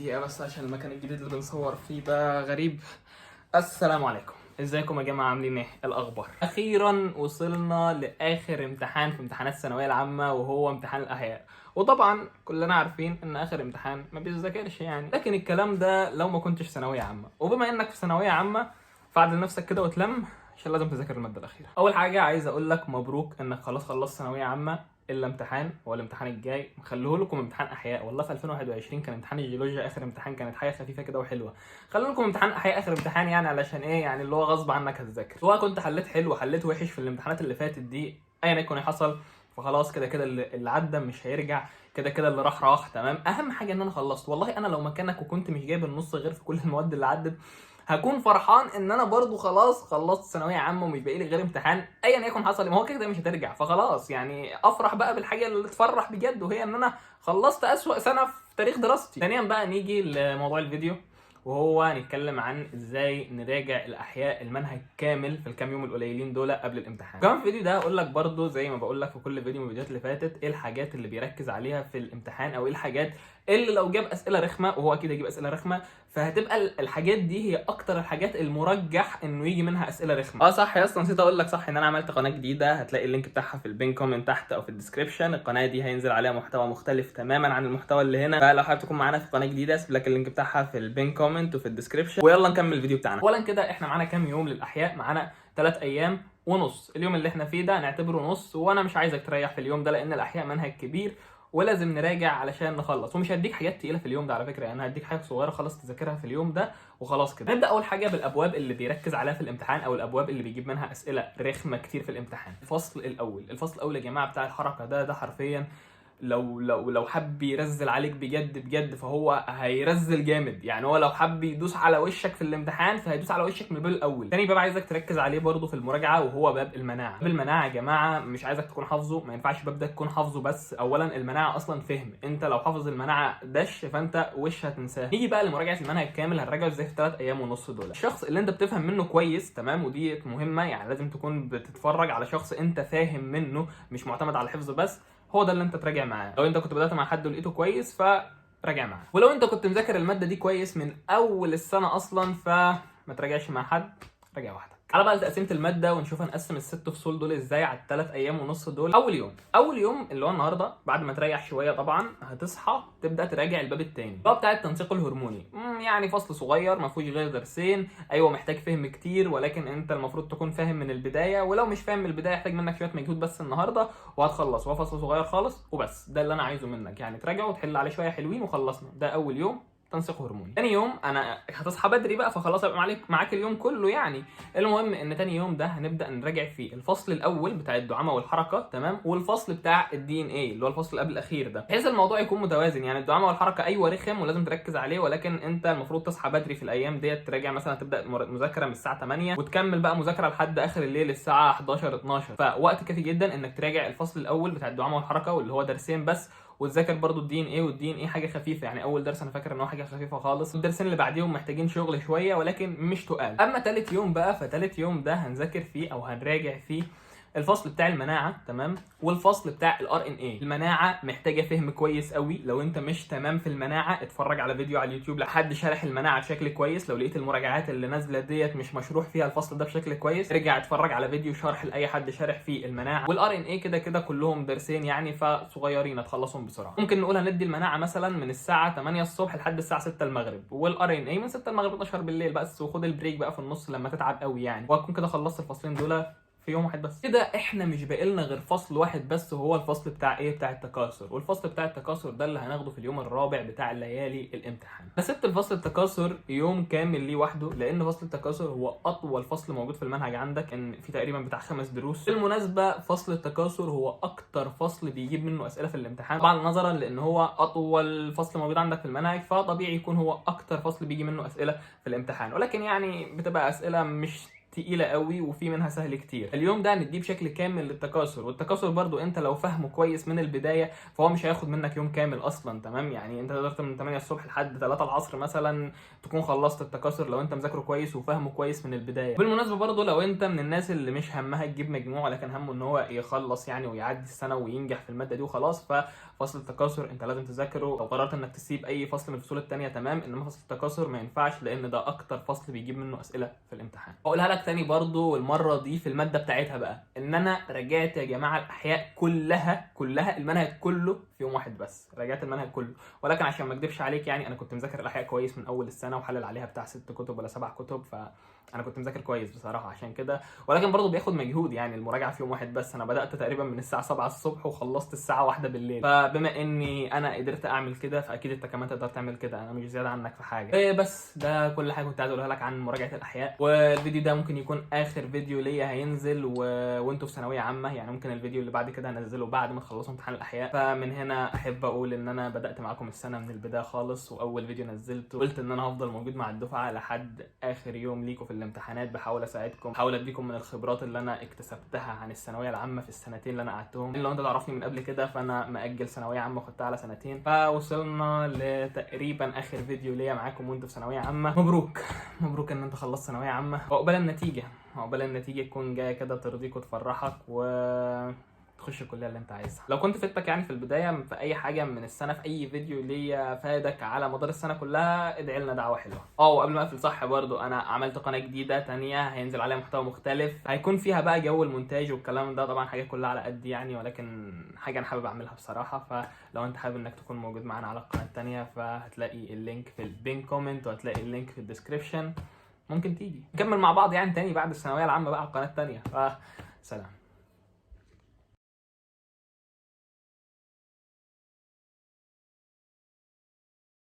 دقيقة بس عشان المكان الجديد اللي بنصور فيه ده غريب. السلام عليكم، ازيكم يا جماعة؟ عاملين ايه؟ الأخبار؟ أخيرا وصلنا لآخر امتحان في امتحانات الثانوية العامة وهو امتحان الأحياء. وطبعا كلنا عارفين إن آخر امتحان ما بيتذاكرش يعني، لكن الكلام ده لو ما كنتش ثانوية عامة، وبما إنك في ثانوية عامة فعدل نفسك كده وتلم عشان لازم تذاكر المادة الأخيرة. أول حاجة عايز أقول لك مبروك إنك خلاص خلصت ثانوية عامة، الا امتحان هو الامتحان الجاي مخليه لكم امتحان احياء. والله في 2021 كان امتحان الجيولوجيا اخر امتحان، كانت حاجه خفيفه كده وحلوه. خلوا لكم امتحان احياء اخر امتحان يعني، علشان ايه يعني؟ اللي هو غصب عنك هتذاكر، سواء كنت حليت حلو حليت وحش في الامتحانات اللي فاتت دي، ايا يكن حصل فخلاص كده كده اللي عدى مش هيرجع، كده كده اللي راح راح تمام. اهم حاجه ان انا خلصت. والله انا لو مكانك وكنت مش جايب النص غير في كل المواد اللي عدت هكون فرحان ان انا برضو خلاص خلصت ثانويه عامه ومش باقي لي غير امتحان، ايا يكن حصل ما هو كده مش هترجع، فخلاص يعني افرح بقى بالحاجه اللي تفرح بجد، وهي ان انا خلصت اسوأ سنه في تاريخ دراستي. ثانيا بقى نيجي لموضوع الفيديو، وهو نتكلم عن ازاي نراجع الاحياء المنهج كامل في الكام يوم القليلين دول قبل الامتحان. كمان في الفيديو ده هقول لك برضو زي ما بقول لك في كل فيديو من الفيديوهات اللي فاتت ايه الحاجات اللي بيركز عليها في الامتحان، او ايه الحاجات اللي لو جاب اسئله رخمه، وهو اكيد هيجيب اسئله رخمه، فهتبقى الحاجات دي هي اكتر الحاجات المرجح انه يجي منها اسئله رخمه. صح يا اسطى، نسيت اقول لك صح ان انا عملت قناه جديده، هتلاقي اللينك بتاعها في البين كومنت تحت او في الديسكربشن. القناه دي هينزل عليها محتوى مختلف تماما عن المحتوى اللي هنا، فلو حابب تكون معانا في قناه جديده اسيب لك اللينك بتاعها في البين كومنت وفي الديسكربشن. ويلا نكمل الفيديو بتاعنا. اولا كده احنا معانا كام يوم للاحياء؟ معانا 3 ايام ونص. اليوم اللي احنا فيه ده نعتبره نص، وانا مش عايزك تريح في اليوم ده لان الاحياء منهج كبير ولازم نراجع علشان نخلص. ومش هديك حاجات تقيله في اليوم ده على فكره، يعني هديك حاجه صغيره خلاص تذاكرها في اليوم ده وخلاص كده. نبدا اول حاجه بالابواب اللي بيركز عليها في الامتحان، او الابواب اللي بيجيب منها اسئله رخمه كتير في الامتحان. الفصل الاول يا جماعه بتاع الحركه ده حرفيا لو حب يرزل عليك بجد بجد فهو هيرزل جامد يعني. هو لو حب يدوس على وشك في الامتحان فهيدوس على وشك من الباب الاول. تاني باب عايزك تركز عليه برضو في المراجعه، وهو باب المناعه. باب المناعه يا جماعه مش عايزك تكون حافظه، ما ينفعش الباب ده تكون حافظه بس. اولا المناعه اصلا فهم، انت لو حافظ المناعه دش فانت وش هتنساه. نيجي بقى لمراجعه المنهج كامل، هنراجعه ازاي في 3 ايام ونص دول. الشخص اللي انت بتفهم منه كويس تمام، ودي مهمه يعني، لازم تكون بتتفرج على شخص انت فاهم منه مش معتمد على الحفظ بس، هو ده اللي انت تراجع معاه. لو انت كنت بدأت مع حد ولقيته كويس فراجع معاه، ولو انت كنت مذاكر المادة دي كويس من اول السنة اصلا فما تراجعش مع حد، راجع وحدك. على بقى تقسيمه الماده ونشوف هنقسم ال6 فصول دول ازاي على ال3 ايام ونص دول. اول يوم اللي هو النهارده بعد ما تريح شويه طبعا هتصحى تبدا تراجع الباب الثاني، الباب بتاع التنسيق الهرموني. يعني فصل صغير ما فيهوش غير درسين، ايوه محتاج فهم كتير ولكن انت المفروض تكون فاهم من البدايه، ولو مش فاهم من البدايه يحتاج منك شويه مجهود بس النهارده وهتخلص. هو فصل صغير خالص وبس، ده اللي انا عايزه منك يعني، تراجعه وتحل عليه شويه حلوين وخلصنا. ده اول يوم تنسيق هرموني. تاني يوم انا هتصحى بدري بقى فخلاص هيبقى معاك اليوم كله يعني. المهم ان تاني يوم ده هنبدا نراجع فيه الفصل الاول بتاع الدعامه والحركه تمام، والفصل بتاع الدي ان اي اللي هو الفصل اللي قبل الاخير ده، بحيث الموضوع يكون متوازن يعني. الدعامه والحركه ايوه رخم ولازم تركز عليه، ولكن انت المفروض تصحى بدري في الايام ديت تراجع. مثلا تبدا مذاكره من الساعه 8 وتكمل بقى مذاكره لحد اخر الليل الساعه 11 12، فوقت كافي جدا انك تراجع الفصل الاول بتاع الدعامه والحركه واللي هو درسين بس، وتذاكر برضو الدي ان اي. والدي ان اي حاجه خفيفه يعني، اول درس انا فاكر ان هو حاجه خفيفه خالص، الدرسين اللي بعديهم محتاجين شغل شويه ولكن مش تقال. اما ثالث يوم بقى، فتالت يوم ده هنذاكر فيه او هنراجع فيه الفصل بتاع المناعه تمام، والفصل بتاع الار ان اي. المناعه محتاجه فهم كويس قوي، لو انت مش تمام في المناعه اتفرج على فيديو على اليوتيوب لحد شارح المناعه بشكل كويس. لو لقيت المراجعات اللي نازله ديت مش مشروح فيها الفصل ده بشكل كويس ارجع اتفرج على فيديو شرح لاي حد شارح فيه المناعه. والار ان اي كده كده كلهم درسين يعني فصغيرين هتخلصهم بسرعه. ممكن نقول هندي المناعه مثلا من الساعه 8 الصبح لحد الساعه 6 المغرب، والار ان اي من 6 المغرب 12 بالليل بس، وخد البريك بقى في النص لما تتعب قوي يعني، وهتكون كده خلصت الفصلين دول في يوم واحد بس. كده احنا مش باقي غير فصل واحد بس، وهو الفصل بتاع ايه؟ بتاع التكاثر. والفصل بتاع التكاثر ده اللي هناخده في اليوم الرابع بتاع ليالي الامتحان. انا سبت الفصل التكاثر يوم كامل ليه وحده لان فصل التكاثر هو اطول فصل موجود في المنهج عندك، ان في تقريبا بتاع 5 دروس. بالمناسبه فصل التكاثر هو اكتر فصل بيجيب منه اسئله في الامتحان، طبعا نظرا لان هو اطول فصل موجود عندك في المنهج فطبيعي يكون هو اكتر فصل بيجي منه اسئله في الامتحان، ولكن يعني بتبقى اسئله مش تقيله قوي وفي منها سهل كتير. اليوم ده هنديه بشكل كامل للتكاثر، والتكاثر برضو انت لو فاهمه كويس من البدايه فهو مش هياخد منك يوم كامل اصلا، تمام؟ يعني انت تقدر من 8 الصبح لحد 3 العصر مثلا تكون خلصت التكاثر لو انت مذاكره كويس وفاهمه كويس من البدايه. بالمناسبه برضو لو انت من الناس اللي مش همها تجيب مجموع ولكن همه ان هو يخلص يعني ويعدي السنه وينجح في الماده دي وخلاص، ففصل التكاثر انت لازم تذاكره. لو قررت انك تسيب اي فصل من الفصول الثانيه تمام، انما فصل التكاثر ما ينفعش لان ده اكتر فصل بيجيب منه اسئله في الامتحان. اقولها لك تاني برضو والمره دي في الماده بتاعتها بقى، ان انا رجعت يا جماعه الاحياء كلها المنهج كله في يوم واحد بس، رجعت المنهج كله. ولكن عشان ما اكدبش عليك يعني انا كنت مذاكر الاحياء كويس من اول السنه وحلل عليها بتاع 6 كتب ولا 7 كتب، فانا كنت مذاكر كويس بصراحه عشان كده. ولكن برضو بياخد مجهود يعني المراجعه في يوم واحد بس. انا بدات تقريبا من الساعه 7 الصبح وخلصت الساعه 1 بالليل، فبما اني انا قدرت اعمل كده فاكيد انت كمان تقدر تعمل كده، انا مش زياده عنك في حاجه. إيه بس ده كل حاجه كنت عايز اقولها لك عن مراجعه الاحياء. والفيديو ده ممكن يكون اخر فيديو ليا هينزل وانتوا في ثانويه عامه، يعني ممكن الفيديو اللي بعد كده هنزله بعد ما تخلصوا امتحان الاحياء. فمن هنا احب اقول ان انا بدات معاكم السنه من البدايه خالص، واول فيديو نزلته قلت ان انا هفضل موجود مع الدفعه لحد اخر يوم ليكم في الامتحانات، بحاول اساعدكم، بحاول اديكم من الخبرات اللي انا اكتسبتها عن الثانويه العامه في السنتين اللي انا قعدتهم. لو انت تعرفني من قبل كده فانا ماجل ثانويه عامه وخدتها على سنتين، فوصلنا لتقريبا اخر فيديو ليا معاكم وانتوا في ثانويه عامه. مبروك مبروك ان انت خلصت ثانويه عامه، وعقبال النتيجه، عقبال النتيجه تكون جايه كده ترضيك وتفرحك تخش الكليه اللي انت عايزها. لو كنت فدتك يعني في البدايه في اي حاجه من السنه، في اي فيديو ليا فادك على مدار السنه كلها، ادعي لنا دعوه حلوه. وقبل ما اقفل صح برضو انا عملت قناه جديده تانية هينزل عليها محتوى مختلف، هيكون فيها بقى جو المونتاج والكلام ده، طبعا حاجات كلها على قد يعني ولكن حاجه انا حابب اعملها بصراحه. فلو انت حابب انك تكون موجود معانا على القناه التانية فهتلاقي اللينك في البين كومنت وهتلاقي اللينك في الديسكريبشن، ممكن تيجي نكمل مع بعض يعني تاني بعد الثانويه العامه بقى على القناه التانية. سلام.